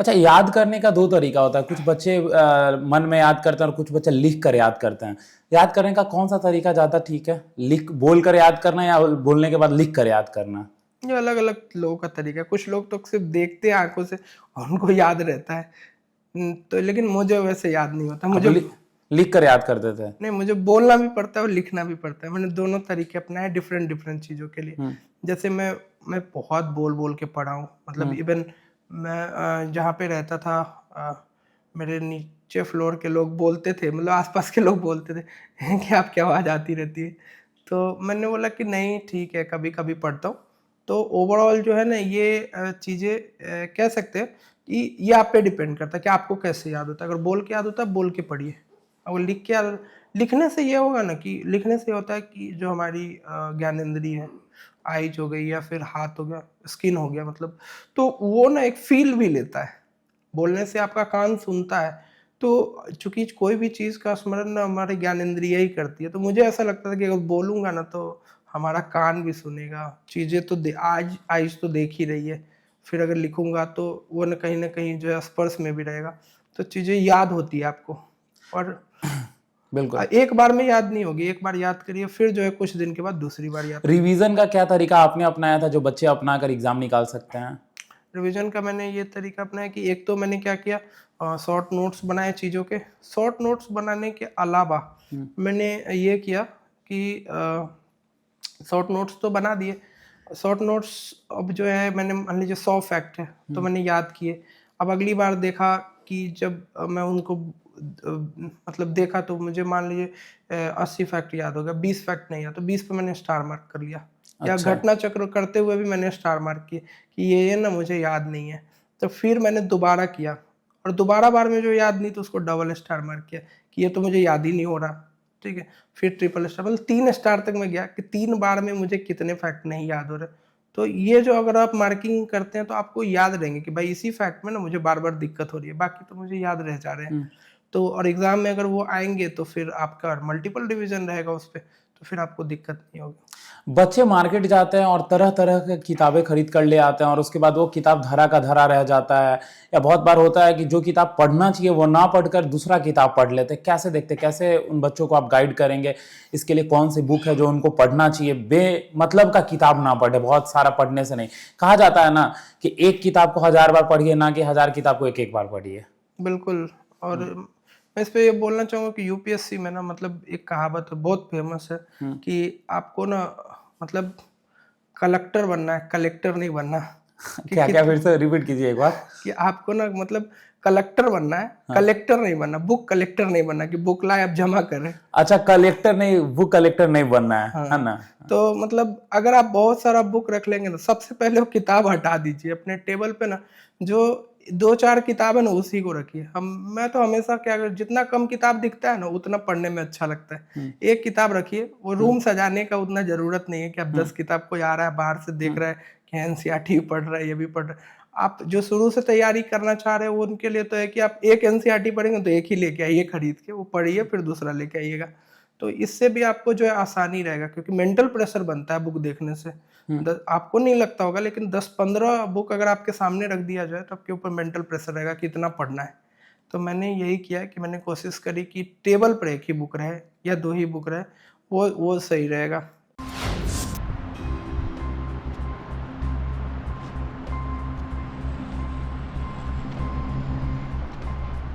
अच्छा, याद करने का दो तरीका होता है। कुछ बच्चे मन में याद करते हैं और कुछ बच्चे लिख कर याद करते हैं। याद करने का कौन सा तरीका ज्यादा ठीक है? लिख बोल कर याद करना या बोलने के बाद लिख कर याद करना? ये अलग अलग लोगों का तरीका है। कुछ लोग तो सिर्फ देखते हैं आंखों से और उनको याद रहता है। तो लेकिन मुझे वैसे याद नहीं होता। आप मुझे लिख कर याद करते थे? नहीं, मुझे बोलना भी पड़ता है और लिखना भी पड़ता है। मैंने दोनों तरीके अपनाए डिफरेंट डिफरेंट चीज़ों के लिए। हम्म। जैसे मैं बहुत बोल बोल के पढ़ा हूँ। मतलब हम्म। इवन मैं जहाँ पे रहता था, मेरे नीचे फ्लोर के लोग बोलते थे, मतलब आसपास के लोग बोलते थे कि आपकी आवाज़ आती रहती है। तो मैंने बोला कि नहीं ठीक है, कभी कभी पढ़ता हूँ। तो ओवरऑल जो है ना, ये चीज़ें कह सकते हैं कि ये आप पे डिपेंड करता है कि आपको कैसे याद होता है। अगर बोल के याद होता है, बोल के पढ़िए। और लिखने से ये होगा ना कि लिखने से होता है कि जो हमारी ज्ञानेंद्रिय है, आइज हो गई या फिर हाथ हो गया, स्किन हो गया, मतलब तो वो ना एक फील भी लेता है। बोलने से आपका कान सुनता है। तो चूंकि कोई भी चीज़ का स्मरण ना हमारे ज्ञानेंद्रिय ही करती है, तो मुझे ऐसा लगता था कि अगर बोलूँगा ना तो हमारा कान भी सुनेगा। चीज़ें तो आज आइज तो देख ही रही है, फिर अगर लिखूंगा तो वो ना कहीं जो है स्पर्श में भी रहेगा। तो चीज़ें याद होती है आपको। और बिल्कुल। एक बार में याद नहीं होगी। एक बार याद करिए, फिर जो है कुछ दिन के बाद दूसरी बार याद करिए। रिवीजन का क्या तरीका आपने अपनाया था जो बच्चे अपना कर एग्जाम निकाल सकते हैं? रिवीजन का मैंने ये तरीका अपनाया कि एक तो मैंने क्या किया, शॉर्ट नोट्स बनाए चीज़ों के। शॉर्ट नोट्स बनाने के अलावा हम्म। मैंने ये किया कि शॉर्ट नोट्स तो बना दिए। शॉर्ट नोट्स अब जो है, मैंने मान लीजिए 100 फैक्ट है तो हम्म। मैंने याद किए। अब अगली बार देखा कि जब मैं उनको मतलब देखा, तो मुझे मान लीजिए 80 फैक्ट याद हो गया, 20 फैक्ट नहीं याद, तो 20 पे मैंने स्टार मार्क कर लिया। या अच्छा। घटना चक्र करते हुए भी मैंने स्टार मार्क किए कि ये ना मुझे याद नहीं है। तो फिर मैंने दोबारा किया, और दोबारा बार में जो याद नहीं तो उसको डबल स्टार मार्क किया कि ये तो मुझे याद ही नहीं हो रहा। ठीक है, फिर ट्रिपल स्टार, मतलब 3 स्टार तक मैं गया कि 3 बार में मुझे कितने फैक्ट नहीं याद हो रहे। तो ये जो अगर आप मार्किंग करते हैं तो आपको याद रहेंगे कि भाई इसी फैक्ट में ना मुझे बार बार दिक्कत हो रही है, बाकी तो मुझे याद रह जा रहे हैं। हम्म। तो और एग्जाम में अगर वो आएंगे तो फिर आपका मल्टीपल डिवीजन रहेगा उस पर, तो फिर आपको दिक्कत नहीं होगी। बच्चे मार्केट जाते हैं और तरह तरह की किताबें खरीद कर ले आते हैं और उसके बाद वो किताब धरा का धरा रह जाता है। या बहुत बार होता है कि जो किताब पढ़ना चाहिए वो ना पढ़कर दूसरा किताब पढ़ लेते हैं। कैसे देखते, कैसे उन बच्चों को आप गाइड करेंगे? इसके लिए कौन सी बुक है जो उनको पढ़ना चाहिए? मतलब का किताब ना पढ़े, बहुत सारा पढ़ने से नहीं। कहा जाता है ना कि एक किताब को 1000 बार पढ़िए, ना कि 1000 किताब को एक एक बार पढ़िए। बिल्कुल। और मैं इस पे ये बोलना चाहूँगा कि यूपीएससी में ना, मतलब एक कहावत है बहुत फेमस है हम्म। कि आपको ना, मतलब कलेक्टर बनना है, कलेक्टर नहीं बनना। कि क्या क्या, कित फिर से रिपीट कीजिए एक बार। कि आपको ना, मतलब कलेक्टर बनना है, हाँ। कलेक्टर नहीं बनना, बुक कलेक्टर नहीं बनना कि बुक लाए आप जमा करें। अच्छा, कलेक्टर नहीं, बुक कलेक्टर नहीं बनना है हाँ, ना? तो मतलब अगर आप बहुत सारा बुक रख लेंगे ना, सबसे पहले वो किताब हटा दीजिए अपने टेबल पे ना। जो 2-4 किताब है ना, उसी को रखिए। हम मैं तो हमेशा क्या कर, जितना कम किताब दिखता है ना उतना पढ़ने में अच्छा लगता है। हम्म। एक किताब रखिए, वो रूम सजाने का उतना जरूरत नहीं है कि आप 10 किताब कोई आ रहा है बाहर से देख हम्म। रहा है कि एनसीईआरटी भी पढ़ रहा है, ये भी पढ़ रहा है। आप जो शुरू से तैयारी करना चाह रहे हो वो उनके लिए तो है कि आप एक एनसीईआरटी पढ़ेंगे तो एक ही लेके आइए खरीद के, वो पढ़िए फिर दूसरा लेके आइएगा। तो इससे भी आपको जो है आसानी रहेगा, क्योंकि मेंटल प्रेशर बनता है बुक देखने से। आपको नहीं लगता होगा, लेकिन 10-15 बुक अगर आपके सामने रख दिया जाए तो आपके ऊपर मेंटल प्रेशर रहेगा कि इतना पढ़ना है। तो मैंने यही किया कि मैंने कोशिश करी कि टेबल पर एक ही बुक रहे या 2 ही बुक रहे, वो सही रहेगा।